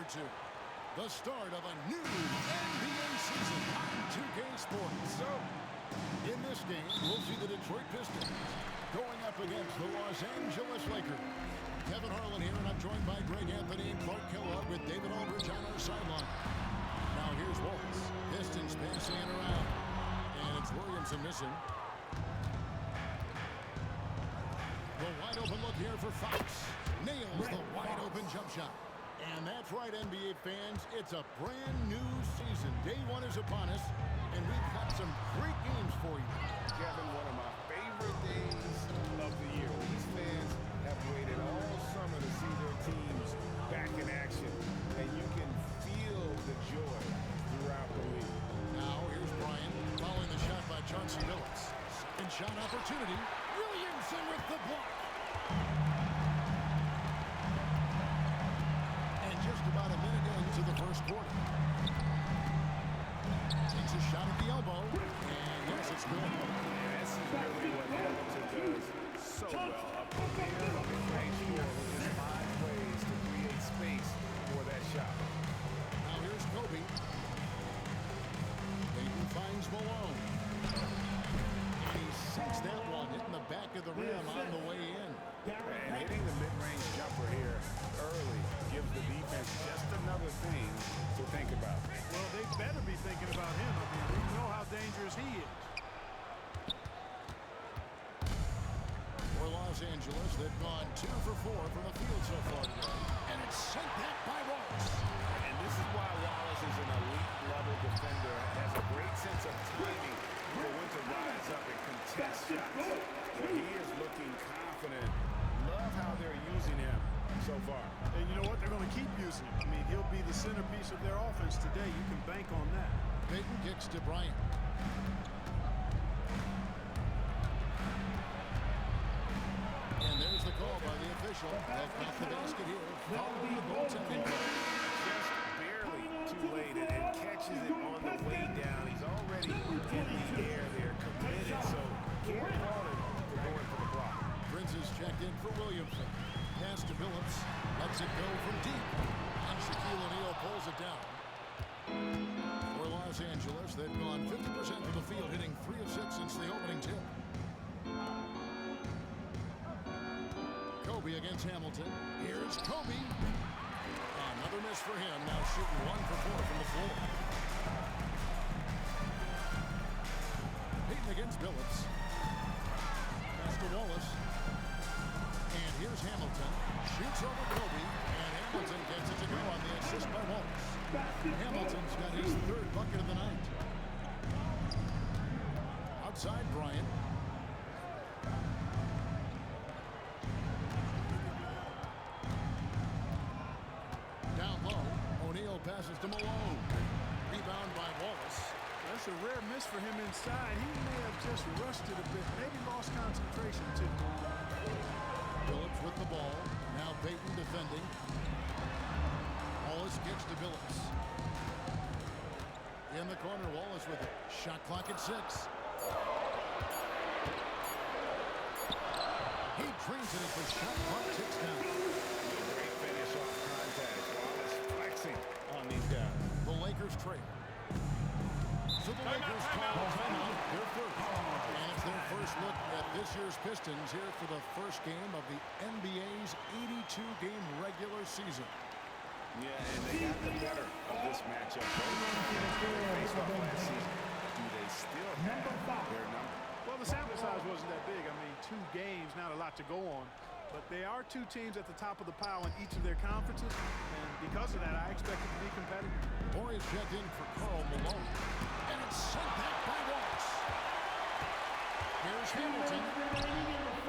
2. The start of a new NBA season on 2K Sports. So, in this game, we'll see the Detroit Pistons going up against the Los Angeles Lakers. Kevin Harlan here, and I'm joined by Greg Anthony and Clark Kellogg with David Aldridge on our sideline. Now here's Wallace. Pistons passing it around. And it's Williamson missing. The wide open look here for Fox. Nails the wide open jump shot. And that's right, NBA fans. It's a brand new season. Day 1 is upon us, and we've got some great games for you. Kevin, one of my favorite days of the year. These fans have waited all summer to see their teams back in action, and you can feel the joy throughout the league. Now here's Bryant following the shot by Chauncey Billups. And shot opportunity. Williamson with the block. Just about a minute into the first quarter. Takes a shot at the elbow. And yes, it's good. And this is really what Hamilton does so well. Up there on the right floor with his 5 ways to create space for that shot. Now here's Kobe. Payton finds Malone. And he sinks that one, hitting the back of the rim on the way in. And hitting the mid-range jumper here early gives the defense just another thing to think about. Well, they better be thinking about him. I mean, we know how dangerous he is. For Los Angeles, they've gone 2 for 4 from the field so far today. And it's sent back by Wallace. And this is why Wallace is an elite-level defender, has a great sense of timing for when to rise up and contest shots. But he is looking confident. Love how they're using him so far. And you know what? They're going to keep using him. I mean, he'll be the centerpiece of their offense today. You can bank on that. Payton kicks to Bryant. And there's the call by the official. They've got the basket here. Following the goaltending call. Just barely too late and catches it on the way down. He's already in the air there, committed, so can't fault him for going for the block. Prince is checked in for Williamson. Pass to Billups. Lets it go from deep. And Shaquille O'Neal pulls it down. For Los Angeles, they've gone 50% from the field, hitting 3 of 6 since the opening tip. Kobe against Hamilton. Here's Kobe. Another miss for him. Now shooting 1 for 4 from the floor. Payton against Billups. Pass to Wallace. And here's Hamilton. Shoots over Kobe. And Hamilton gets it to go on the assist by Wallace. Hamilton's got his 3rd bucket of the night. Outside Bryant. Down low. O'Neal passes to Malone. Rebound by Wallace. That's a rare miss for him inside. He may have just rushed it a bit. Maybe lost concentration, too. Billups with the ball. Now Payton defending. Wallace gets to Billups. In the corner, Wallace with it. Shot clock at 6. He trains it as the shot clock ticks down. Great finish off contact. Wallace flexing on these guys. The Lakers trail. So the Lakers call timeout, their first. And it's their first look at this year's Pistons here for the first game of the NBA's 82-game regular season. Yeah, and they got the better of this matchup. Based off last season, do they still have their number? Well, the sample size wasn't that big. I mean, 2 games, not a lot to go on. But they are 2 teams at the top of the pile in each of their conferences. And because of that, I expect it to be competitive. Morey is checked in for Karl Malone. And it's sent back by Wallace. Here's Hamilton.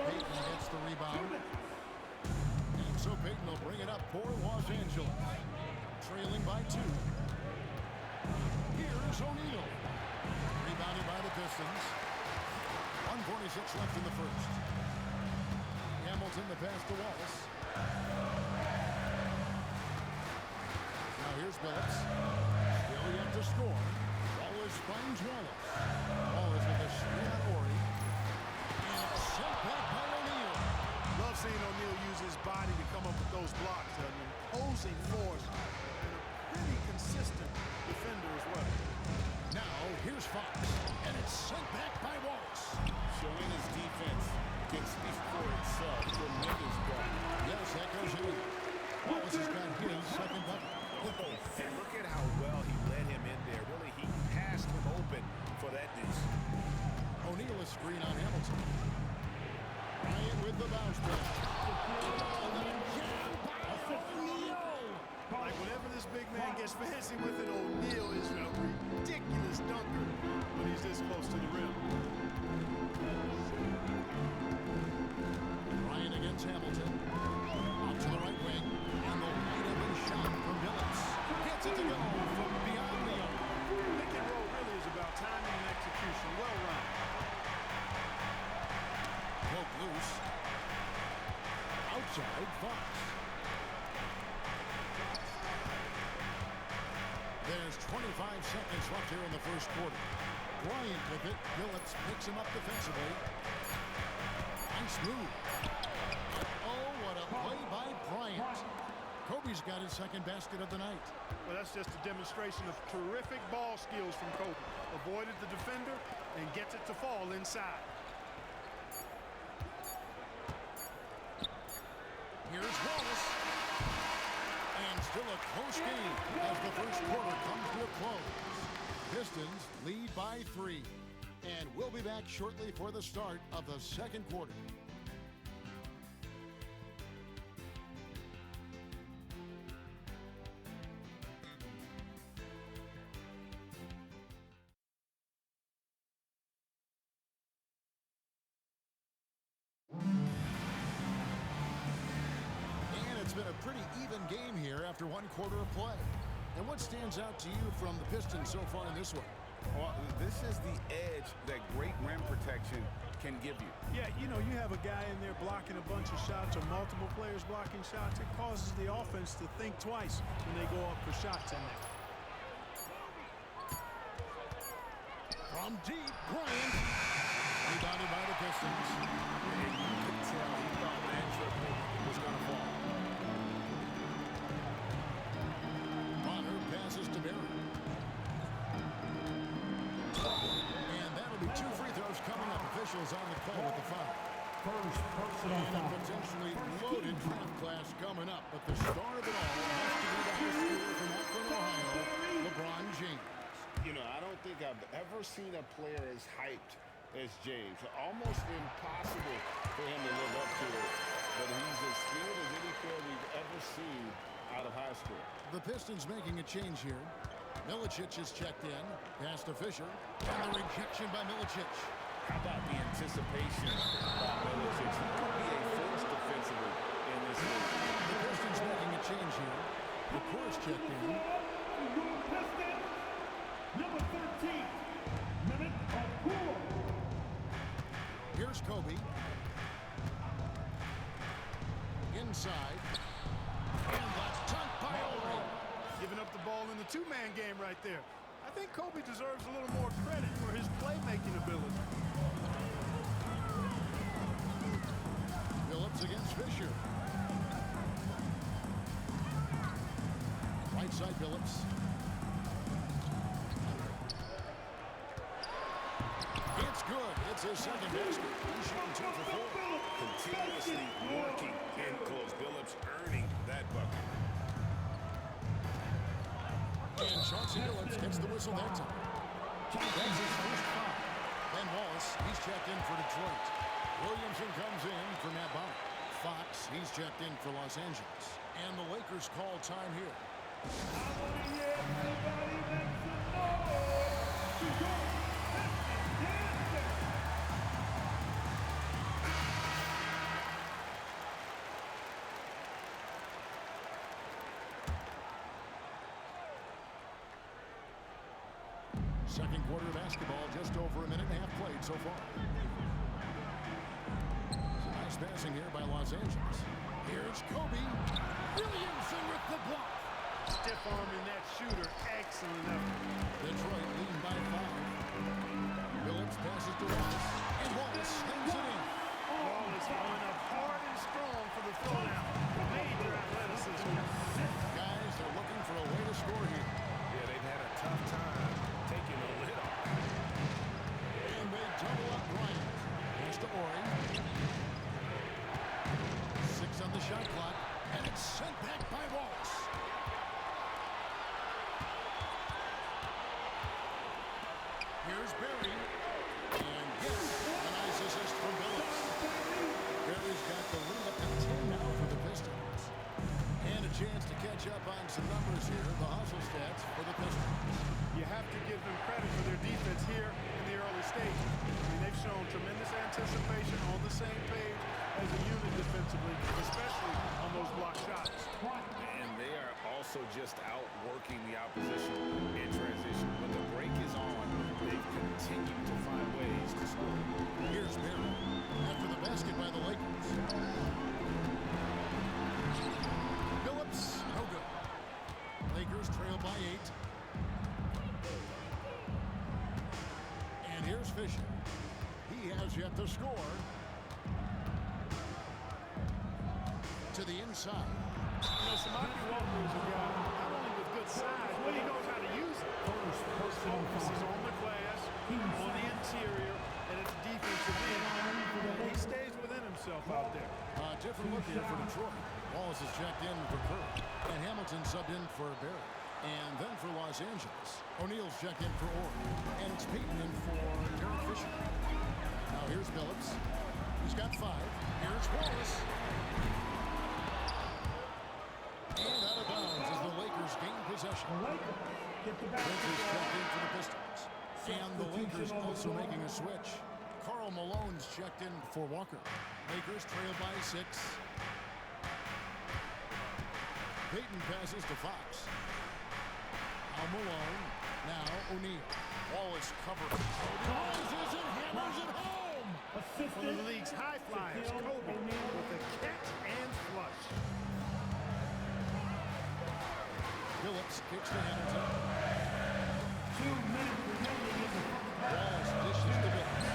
Payton gets the rebound. And so Payton will bring it up for Los Angeles. Trailing by 2. Here's O'Neal. Rebounded by the Pistons. 1:46 left in the first. Hamilton the pass to Wallace. Now here's Billups. Still yet to score. Wallace finds Wallace. Wallace with a screen on Morey. And it's sent back by O'Neal. Love seeing O'Neal use his body to come up with those blocks. An imposing force and a pretty consistent defender as well. Now, here's Fox, and it's sent back by Wallace. Showing his defense can speak for itself. Tremendous block. Yes, that goes in. Wallace has got his second bucket. And look at how well he led him in there. Really, he passed him open for that deuce. O'Neal is screen on Hamilton. Bryant with the bounce pass. Like whenever this big man gets fancy with it, O'Neal is a ridiculous dunker when he's this close to the rim. Bryant against Hamilton. Out to the right wing. And the wide open shot from Billups. Gets it to go from beyond the arc. Pick and roll really is about timing and execution. Well run. Broke loose. Outside Fox. There's 25 seconds left here in the first quarter. Bryant with it. Billups picks him up defensively. Nice move. Oh, what a play by Bryant. Kobe's got his second basket of the night. Well, that's just a demonstration of terrific ball skills from Kobe. Avoided the defender and gets it to fall inside. Here's Wallace. And still a close game as the first quarter comes to a close. Pistons lead by 3. And we'll be back shortly for the start of the second quarter. It's been a pretty even game here after one quarter of play. And what stands out to you from the Pistons so far in this one? Well, this is the edge that great rim protection can give you. Yeah, you know, you have a guy in there blocking a bunch of shots or multiple players blocking shots. It causes the offense to think twice when they go up for shots in there. From deep, Bryant. Rebounded by the Pistons. And you could tell he thought that triple was going to fall. Passes to Barry. And that'll be 2 free throws coming up. Officials on the call with the foul. And a potentially loaded draft class coming up. But the star of it all has to be the high schooler from Akron, Ohio, LeBron James. You know, I don't think I've ever seen a player as hyped as James. Almost impossible for him to live up to it. But he's as skilled as any player we've ever seen out of high school. The Pistons making a change here. Milicic is checked in. Pass to Fisher. And the rejection by Milicic. How about the anticipation by Milicic? He could be a force defensively in this league. The Pistons making a change here. The course checked in. Number 13, minute of pool. Here's Kobe. Inside. And the dunk by Ori. Giving up the ball in the two-man game right there. I think Kobe deserves a little more credit for his playmaking ability. Billups against Fisher. Right side Billups. It's good. It's his second basket. He's shooting 2 for 4. Continuously working in close. Billups earning that bucket. And Chauncey Billups gets the whistle that time. That's his first foul. Ben Wallace, he's checked in for Detroit. Williamson comes in for Matt Bauer. Fox, he's checked in for Los Angeles. And the Lakers call time here. I want to hear everybody make some noise. To go. Second quarter of basketball, just over a minute and a half played so far. Some nice passing here by Los Angeles. Here's Kobe. Williamson with the block. Stiff arming that shooter. Excellent effort. Detroit leading by 5. Billups passes to Wallace. And Wallace slings it in. Wallace going up hard and strong for the throwdown. Major athleticism. Guys, they're looking for a way to score catch up on some numbers here. The hustle stats for the Pistons. You have to give them credit for their defense here in the early stages. I mean, they've shown tremendous anticipation, on the same page as a unit defensively, especially on those block shots. And they are also just outworking the opposition in transition. When the break is on, they've continued to find ways to score. Here's Barry after the basket by the Lakers. Phillips, no good. Lakers trail by 8. And here's Fisher. He has yet to score. To the inside. You know, Samaki Walker is a guy not only with good size, but he knows how to use it. His focus is on the glass, on the interior, and at the defensive end. And he stays within himself out there. Different look here for Detroit. Wallace is checked in for Curry. And Hamilton subbed in for Barry. And then for Los Angeles, O'Neal's checked in for Orr. And it's Payton in for Derek Fisher. Now here's Phillips. He's got 5. Here's Wallace. And out of bounds as the Lakers gain possession. Prince is checked in for the Pistons. And the Lakers also making a switch. Karl Malone's checked in for Walker. Lakers trail by 6. Payton passes to Fox. Now Malone. Now O'Neal. Wallace covered. Rises and hammers it home. One of the league's high flyers, Kobe, with a catch and flush. Phillips kicks to Hamilton. 2 minutes remaining in the Wallace dishes to Phillips.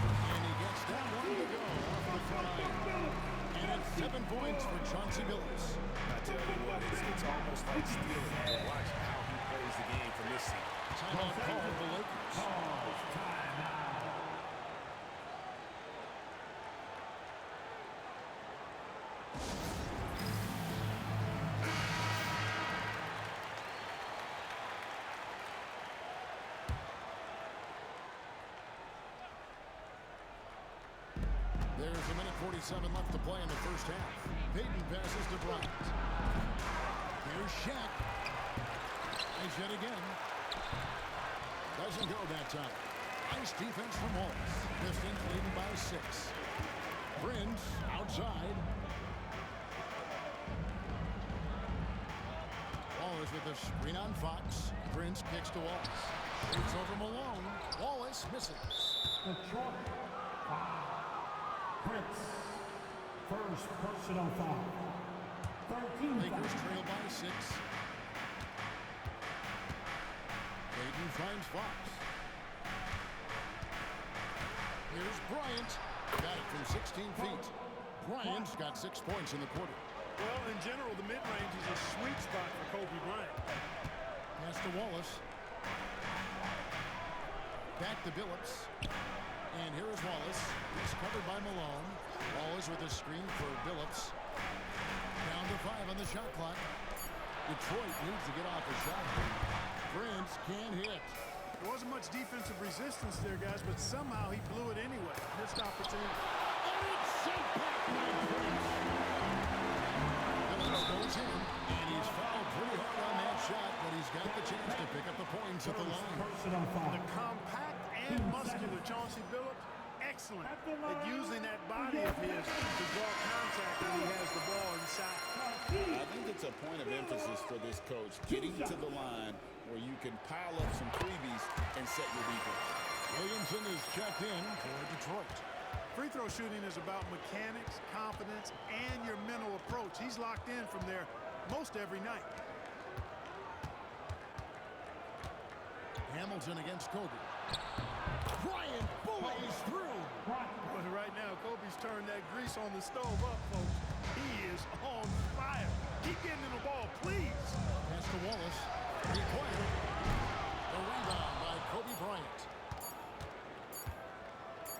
And he gets that one to go off the front line. And it's 7 points for Chauncey Billups. I tell you what, it's almost like stealing to watch how he plays the game from this seat. Timeout called the Lakers. There's a minute 47 left to play in the first half. Payton passes to Bryant. Here's Shaq. Nice yet again. Doesn't go that time. Nice defense from Wallace. Pistons leading by 6. Prince outside. Wallace with a screen on Fox. Prince kicks to Wallace. Shoots over Malone. Wallace misses. Detroit. Prince. First personal foul. 13 Lakers trail by 6. Payton finds Fox. Here's Bryant. Got it from 16 feet. Bryant's got 6 points in the quarter. Well, in general, the mid-range is a sweet spot for Kobe Bryant. Pass to Wallace. Back to Billups. And here is Wallace. He's covered by Malone. Wallace with a screen for Billups. Down to 5 on the shot clock. Detroit needs to get off a shot. Prince can't hit. There wasn't much defensive resistance there, guys, but somehow he blew it anyway. Missed opportunity. And it's sent back by Prince. Billups goes in, and he's fouled pretty hard on that shot, but he's got the chance to pick up the points at the line. personal foul. The compact and muscular Chauncey Billups, excellent at using that body of his to draw contact when he has the ball inside. I think it's a point of emphasis for this coach, getting to the line where you can pile up some freebies and set your defense. Williamson is checked in for Detroit. Free throw shooting is about mechanics, confidence, and your mental approach. He's locked in from there most every night. Hamilton against Kobe. Bryant bullies through. But right now, Kobe's turned that grease on the stove up, folks. He is on fire. Keep getting him the ball, please. Pass to Wallace. Required. The rebound by Kobe Bryant.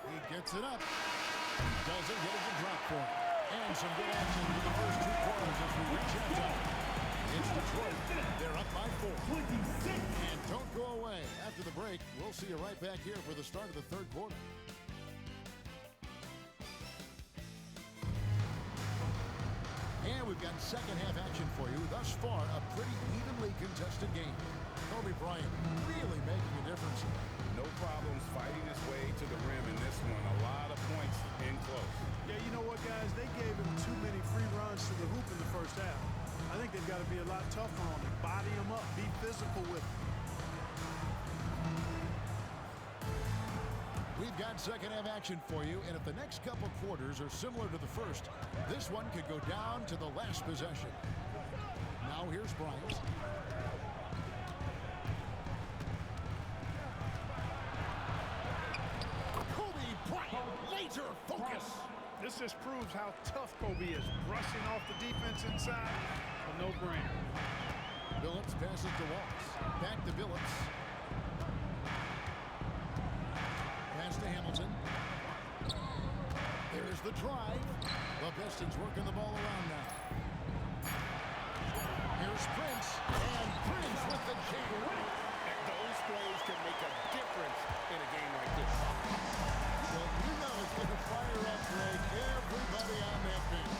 He gets it up. Doesn't get it to drop for him. And some good action in the first 2 quarters as we reach halftime. It's Detroit. They're up by 4. 26. And don't go away. After the break, we'll see you right back here for the start of the 3rd quarter. And we've got second half action for you. Thus far, a pretty evenly contested game. Kobe Bryant really making a difference. No problems fighting his way to the rim in this one. A lot of points in close. Yeah, you know what, guys? They gave him too many free runs to the hoop in the first half. I think they've got to be a lot tougher on him. Body him up. Be physical with him. We've got second half action for you, and if the next couple quarters are similar to the first, this one could go down to the last possession. Now here's Bryant. Kobe Bryant, laser focus. This just proves how tough Kobe is. Brushing off the defense inside, a no-brainer. Billups passes to Wallace. Back to Billups. Pass to Hamilton. There's the drive. The Pistons working the ball around now. Here's Prince. And Prince with the jam. And those plays can make a difference in a game like this. Well, you know it's going to fire up, Greg, everybody on that bench.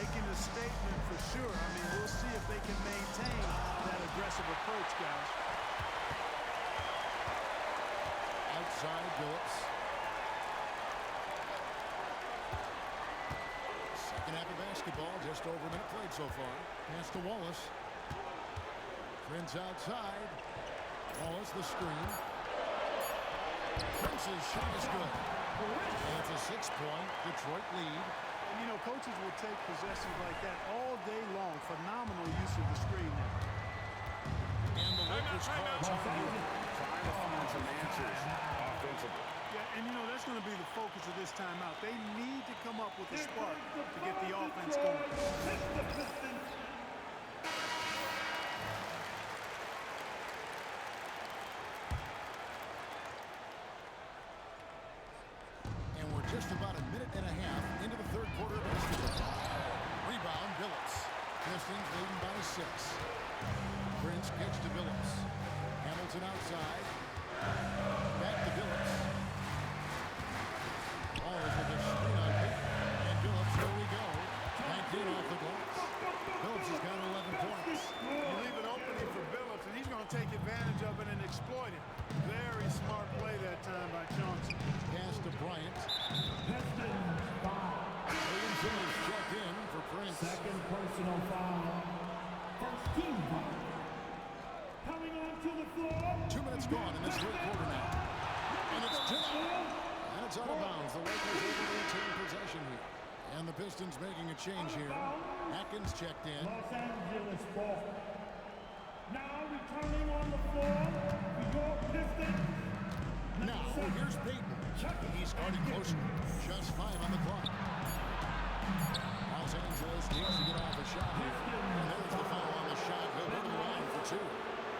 Making a statement for sure. I mean, we'll see if they can maintain that aggressive approach, guys. Outside Billups. Second half of basketball, just over a minute played so far. Pass to Wallace. Prince outside. Wallace the screen. Prince's shot is good. And it's a 6-point Detroit lead. And, you know, coaches will take possessions like that all day long. Phenomenal use of the screen there. And the Lakers call time. Trying to find some answers offensively. Yeah, and, you know, that's going to be the focus of this timeout. They need to come up with a spark to get the offense going. And we're just about a minute and a half into the third quarter of basketball. Rebound, Billups. Pistons leading by 6. Prince kicks to Billups. Hamilton outside. Back to Billups. Ball is with a screen on it. And Billups, here we go. 19 off the glass. Billups has got 11 points. You leave an opening for Billups, and he's going to take advantage of it and exploit it. Very smart play that time by Chauncey. Pass to Bryant. Williamson is checked in for Prince. Second personal foul. First team foul. Coming onto the floor. 2 minutes gone in this third quarter now. And it's denied. And it's out of bounds. The Lakers able to retain possession here. And the Pistons making a change here. Atkins checked in. Los Angeles ball. Now returning on the floor for your Pistons. Now, here's Peyton. He's starting closer. Just 5 on the clock. Los Angeles needs to get off a shot here. And there's the foul on the shot. He'll go to the line for 2.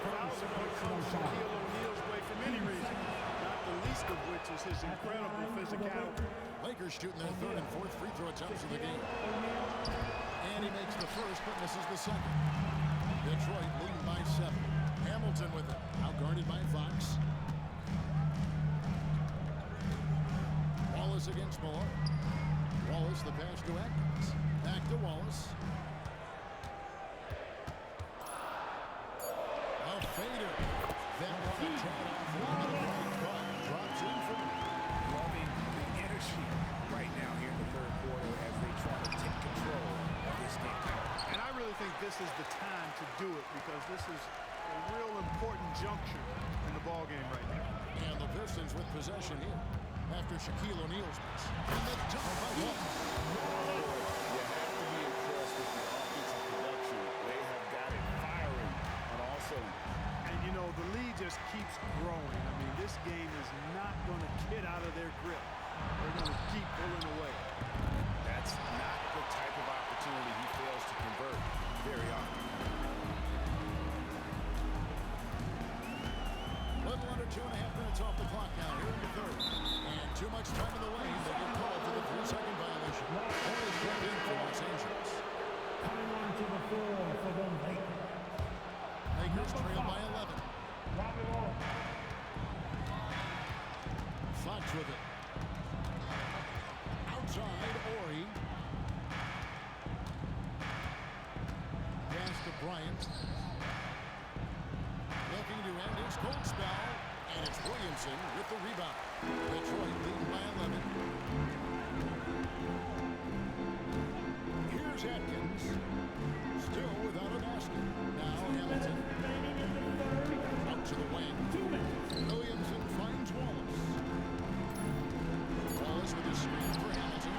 Fouls are going to come Shaquille O'Neal's way for many reasons, not the least of which is his incredible physicality. Lakers shooting their third and fourth free throw attempts of the game. And he makes the first, but misses the second. Detroit leading by 7. Hamilton with it. Outguarded by Fox. Wallace against Moore. Wallace the pass to Atkins. Back to Wallace. A fader. That one a tad off the right, but drops in for him. Loving the energy right now here in the third quarter as they try to take control of this game. And I really think this is the time to do it because this is a real important juncture in the ballgame right now. And the Pistons with possession here after Shaquille O'Neal's miss. And the dunk by Wallace. You have to be impressed with the offensive production. They have got it firing on all cylinders. And, you know, the lead just keeps growing. I mean, this game is not going to get out of their grip. They're going to keep pulling away. That's not the type of opportunity he fails to convert very often. Little under 2.5 minutes off the clock now here in the third. And too much time in the lane. They get called for the 3-second violation. Only checked in for Los Angeles. Coming onto the floor for the Lakers. Lakers trail by 11. Robert Owen. Fox with it. Outside, Ori. cold spell, and it's Williamson with the rebound. Detroit leading by 11. Here's Atkins. Still without a basket. Now Hamilton. Out to the wing. Williamson finds Wallace. Wallace with a screen for Hamilton.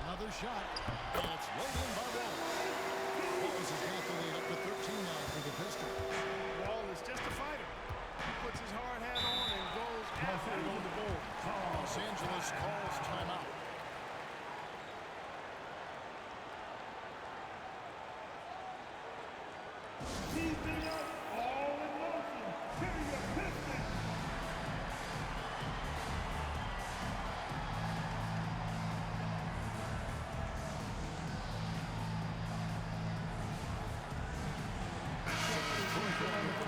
Another shot, and it's laid in by Wallace. Wallace has got the lead up to 13 now for the Pistons. Wallace just a fighter. He puts his hard hat on and goes after it on the board. Los Angeles calls timeout. Keeping us all in motion. Here you Pistons.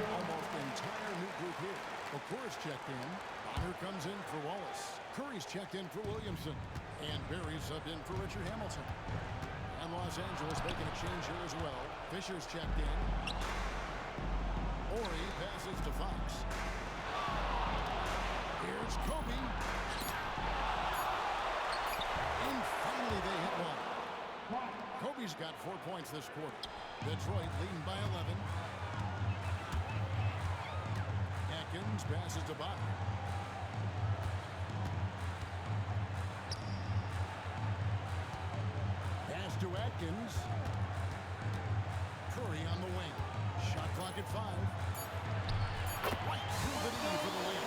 Almost entire new group here. Okora's checked in. Bonner comes in for Wallace. Curry's checked in for Williamson. And Barry's subbed in for Richard Hamilton. And Los Angeles making a change here as well. Fisher's checked in. Ori passes to Fox. Here's Kobe. And finally they hit one. Kobe's got 4 points this quarter. Detroit leading by 11. Atkins passes to Bonner. Pass to Atkins. Curry on the wing. Shot clock at 5. Right through the knee for the win.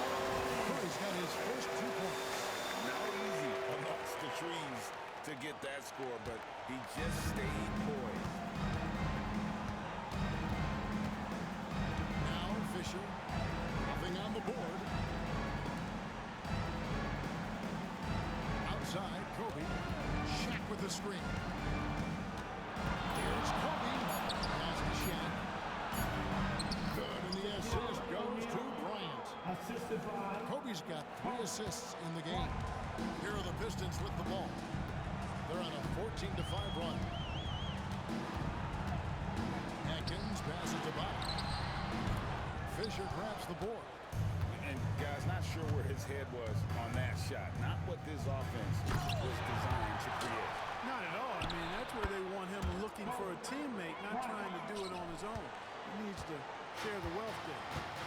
Curry's got his first 2 points. Not easy amongst the trees to get that score, but he just stayed poised. Now Fisher. Nothing on the board. Outside, Kobe. Shaq with the screen. Here's Kobe. Pass to Shaq. Good, and the assist goes to Bryant. Assisted by Kobe's got 3 assists in the game. Here are the Pistons with the ball. They're on a 14-5 run. Atkins passes to Bonner. Fisher grabs the board. And guys, not sure where his head was on that shot. Not what this offense was designed to create. Not at all. I mean, that's where they want him looking for a teammate, not trying to do it on his own. He needs to share the wealth there.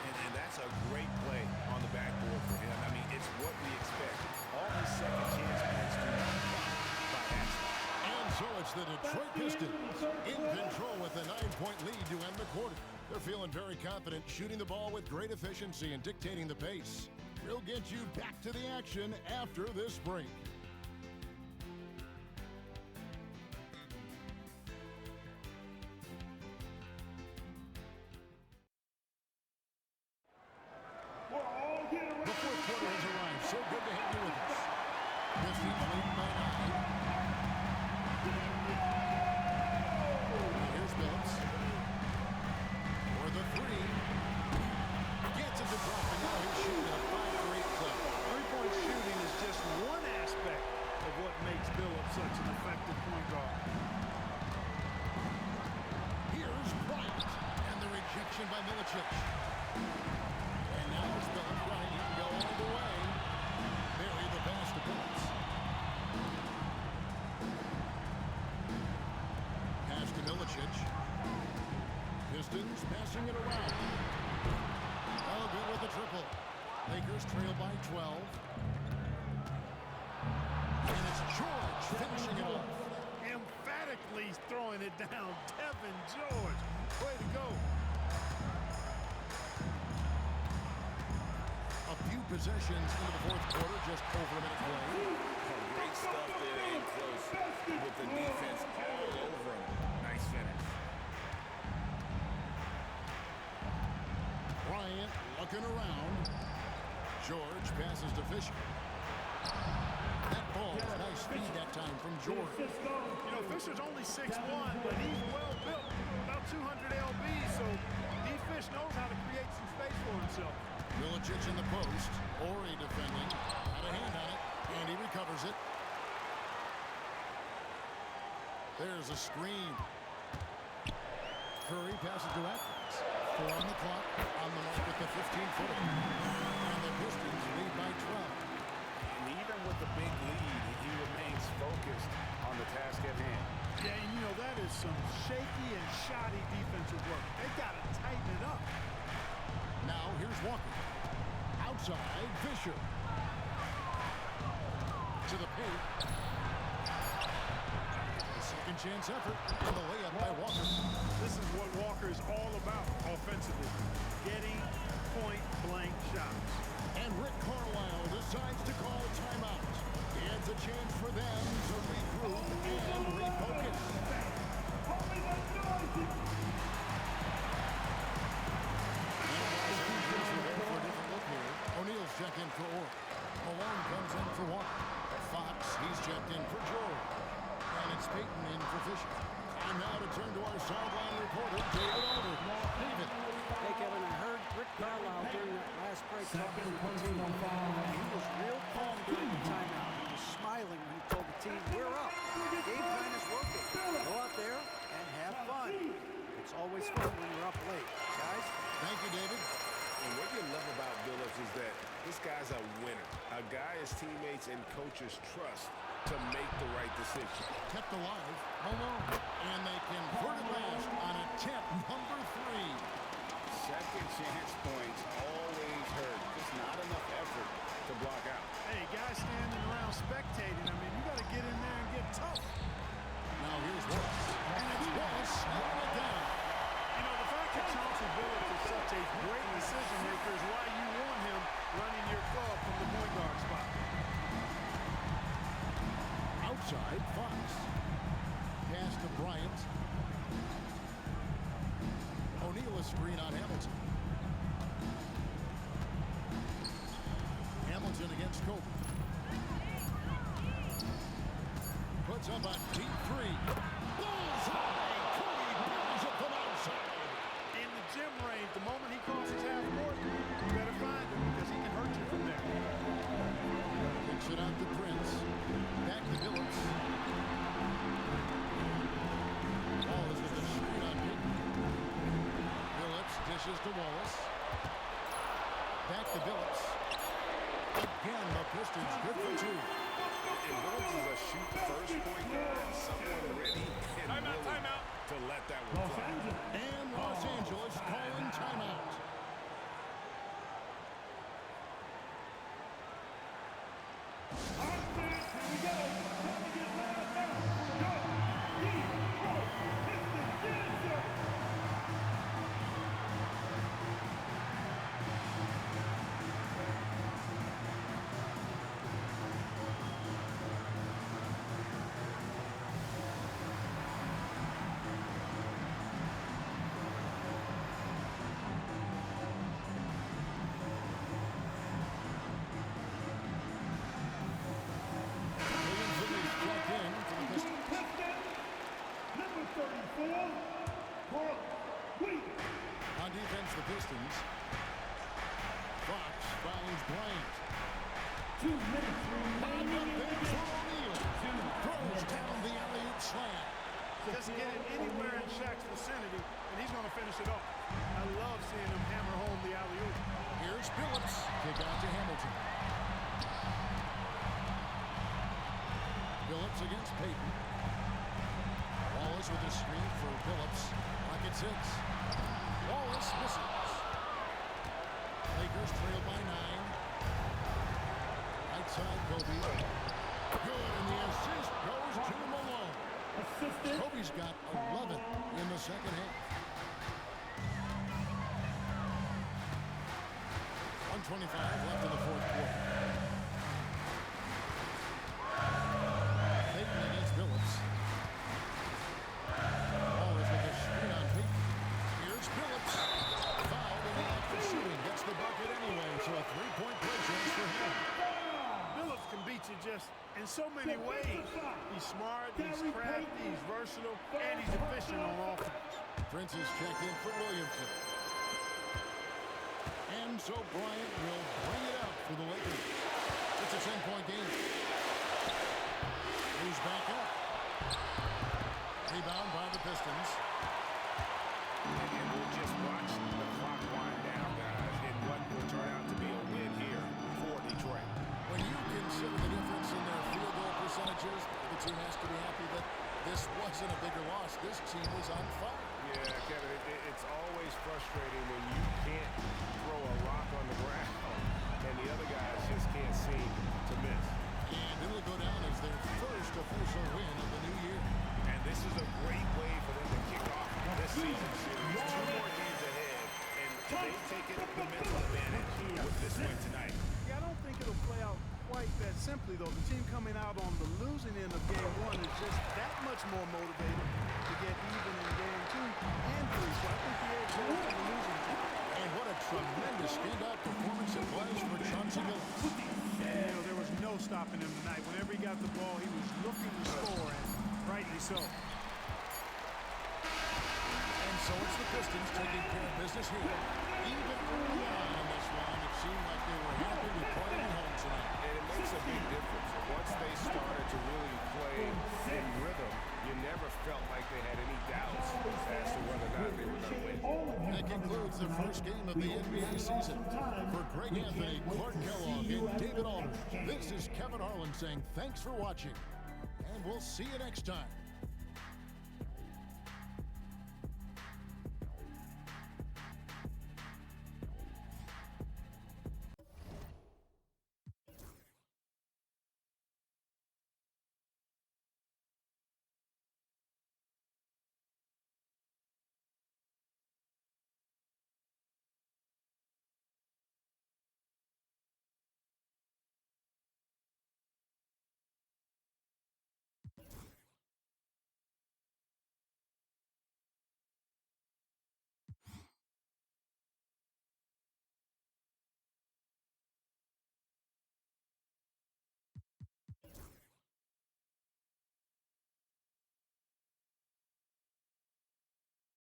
And that's a great play on the backboard for him. I mean, it's what we expect. All his second chance points do not come by accident. And so it's the Detroit Pistons in control with a 9-point lead to end the quarter. They're feeling very confident, shooting the ball with great efficiency and dictating the pace. We'll get you back to the action after this break. we're all here The fourth quarter has arrived. So good to have you with us. Pistons leading by 9. Here's Phillips. For the 3. Gets it to drop, and now he's shooting a 5-for-8 clip. Three-point shooting is just one aspect of what makes Billups such an effective point guard. Here's Bryant. And the rejection by Milicic. And now it's Phillips Bryant. He can go all the way. Barry the pass to Phillips. Pass to Milicic. Pistons passing it around. Oh, good with the triple. Lakers trail by 12. And it's George finishing it off. Emphatically throwing it down. Devin George. Way to go. A few possessions into the fourth quarter, just over a minute play. Great stuff there in close with the defense all over him. Nice finish. Bryant looking around. George passes to Fisher. That ball, nice feed that time from George. You know, Fisher's only 6'1", but he's well built, about 200 lb, so D-Fish knows how to create some space for himself. Milicic in the post. Ori defending. Had a hand on it, and he recovers it. There's a screen. Curry passes to Atkins. 4 on the clock. On the mark with the 15-footer. And the Pistons lead by 12. And even with the big lead, he remains focused on the task at hand. Yeah, and you know, that is some shaky and shoddy defensive work. They got to tighten it up. Now here's Walker. Outside, Fisher. To the paint. A second chance effort. And the layup by Walker. This is what Walker is all about offensively. Getting point-blank shots. And Rick Carlisle decides to call timeout. It's a chance for them to regroup and refocus. O'Neal's checked in for Orr. Malone comes in for Walker. Fox, he's checked in for George. And it's Payton in for Fisher. And now to turn to our sideline reporter, David Alder. David. Hey, Kevin, I heard Rick Carlisle during that last break talking to the team. He was real calm during the timeout. He was smiling when he told the team, we're up. Game plan is working. Go out there and have fun. It's always fun when you're up late. Guys? Thank you, David. And what you love about Billups is that this guy's a winner. A guy his teammates and coaches trust to make the right decision. Kept alive, Malone. And they convert it last on attempt number 3. Second chance points always hurt. Just not enough effort to block out. Hey, guys standing around spectating, I mean, you got to get in there and get tough. Now here's Wallace. And it's Wallace slowing it down. You know, the fact that Chauncey Billups is such a great decision maker is why you want him running your club from the point guard spot. Outside, Fox. Pass to Bryant. O'Neal a screen on Hamilton. Hamilton against Kobe. Puts up a deep 3. Bullseye! Kobe brings it from outside. In the gym range, the moment he crosses half court, you better find him because he can hurt you from there. Kicks it out to Prince. Back to Billups. Wallace with a screen on Payton. Billups dishes to Wallace. Back to Billups. Again, the Pistons good for 2. And Billups is a shoot-first point guard. Someone ready and willing to let that one fly. And Los Angeles calling timeout. On defense, the Pistons. Fox finds Bryant. 2 minutes remaining. O'Neal throws down the alley-oop slam. Just get it anywhere in Shaq's vicinity, and he's going to finish it off. I love seeing him hammer home the alley-oop. Here's Billups. Kick out to Hamilton. Billups against Payton. Wallace with a screen for Billups. Pocket 6. Wallace misses. Lakers trail by 9. Right side, Kobe. Good, and the assist goes to Malone. Assistant. Kobe's got 11 in the second half. 1:25 left in the fourth quarter. Payton against Billups. Wallace with a screen on Payton. Here's Billups. Foul in the act of shooting. Gets the bucket anyway, so a 3-point play chance for him. Billups can beat you just in so many ways. He's smart, he's crafty, he's versatile, and he's efficient on offense. Prince is checked in for Williamson. And so Bryant will bring it up for the Lakers. It's a 10-point game. Who's back up? Rebound by the Pistons. And we'll just watch the clock wind down, guys, in what will turn out to be a win here for Detroit. When you consider the difference in their field goal percentages, the team has to be happy that this wasn't a bigger loss. This team was on fire. Yeah, Kevin, it's always frustrating when you can't throw a rock on the ground and the other guys just can't seem to miss. And it'll go down as their first official win of the new year. And this is a great way for them to kick off this season series. 2 more games ahead, and they've taken the mental advantage with this win tonight. Yeah, I don't think it'll play out quite that simply, though. The team coming out on the losing end of game 1 is just that much more motivated to get even in game 2 and 3. So I think the edge goes to the losing team. And what a tremendous standout performance it was for Chauncey Billups. You know, there was no stopping him tonight. Whenever he got the ball, he was looking to score, and rightly so. And so it's the Pistons taking care of business here. Even early on in this one, it seemed like they were happy with playing at home tonight. And it makes a big difference. Once they started to really play in rhythm, you never felt like they had any doubts as to whether or not they were going to win. That concludes the first game of the NBA season. For Greg Anthony, Clark Kellogg, and David Aldridge, this is Kevin Harlan saying thanks for watching. And we'll see you next time.